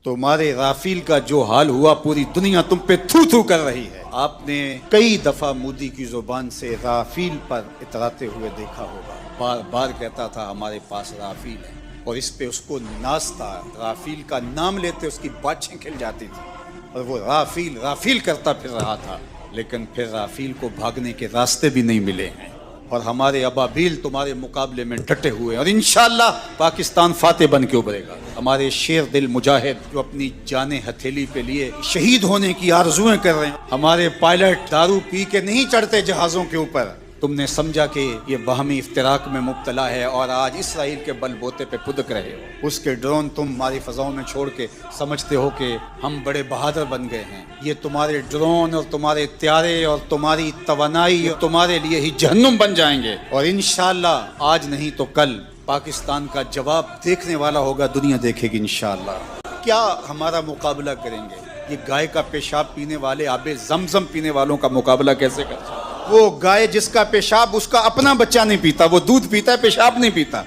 तुम्हारे राफेल का जो हाल हुआ पूरी दुनिया तुम पे थू थू कर रही है। आपने कई दफा मोदी की जुबान से राफेल पर इतराते हुए देखा होगा। बार बार कहता था हमारे पास राफेल है, और इस पे उसको नाज था। राफेल का नाम लेते उसकी बाछें खिल जाती थी और वो राफेल राफेल करता फिर रहा था। लेकिन फिर राफेल को भागने के रास्ते भी नहीं मिले हैं, और हमारे अबाबील तुम्हारे मुकाबले में डटे हुए हैं, और इंशाअल्लाह पाकिस्तान फातेह बन के उभरेगा। हमारे शेर दिल मुजाहिद जो अपनी जाने हथेली पे लिए शहीद होने की आरजुएं कर रहे हैं। हमारे पायलट दारू पी के नहीं चढ़ते जहाजों के ऊपर। तुमने समझा कि ये बाहमी इफ्तिराक में मुब्तला है और आज इसराइल के बलबोते पे फुदक रहे हो। उसके ड्रोन तुम हमारी फजाओं में छोड़ के समझते हो कि हम बड़े बहादुर बन गए हैं। ये तुम्हारे ड्रोन और तुम्हारे त्यारे और तुम्हारी तवानाई तुम्हारे लिए ही जहन्नुम बन जाएंगे, और इंशाअल्लाह आज नहीं तो कल पाकिस्तान का जवाब देखने वाला होगा, दुनिया देखेगी इंशाअल्लाह। क्या हमारा मुकाबला करेंगे? ये गाय का पेशाब पीने वाले आबे ज़मज़म पीने वालों का मुकाबला कैसे कर सकते? वो गाय जिसका पेशाब उसका अपना बच्चा नहीं पीता, वो दूध पीता है, पेशाब नहीं पीता,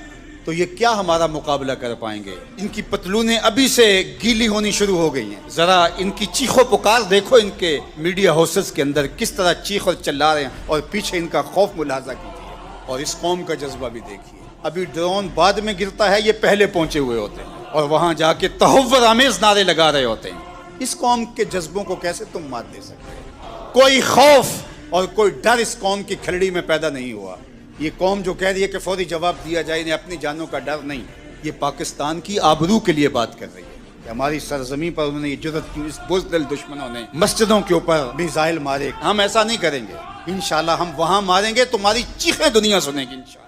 तो ये क्या हमारा मुकाबला कर पाएंगे? इनकी पतलूनें अभी से गीली होनी शुरू हो गई हैं। जरा इनकी चीखो पुकार देखो, इनके मीडिया हाउसेस के अंदर किस तरह चीख और चिल्ला रहे हैं, और पीछे इनका खौफ मुलाजा कीजिए, और इस कौम का जज्बा भी देखिए। अभी ड्रोन बाद में गिरता है, ये पहले पहुंचे हुए होते हैं और वहां जाके तहव्वुर आमेज नारे लगा रहे होते हैं। इस कौम के जज्बों को कैसे तुम मात दे सकते हो? कोई खौफ और कोई डर इस कौम की खलड़ी में पैदा नहीं हुआ। ये कौम जो कह रही है कि फौरी जवाब दिया जाए, इन्हें अपनी जानों का डर नहीं, ये पाकिस्तान की आबरू के लिए बात कर रही है कि हमारी सरजमी पर उन्होंने ये जुर्रत की, इस बुज़दिल दुश्मनों ने मस्जिदों के ऊपर मिसाइल मारे। हम ऐसा नहीं करेंगे इंशाअल्लाह, हम वहां मारेंगे, तुम्हारी चीखें दुनिया सुनेगी इंशाअल्लाह।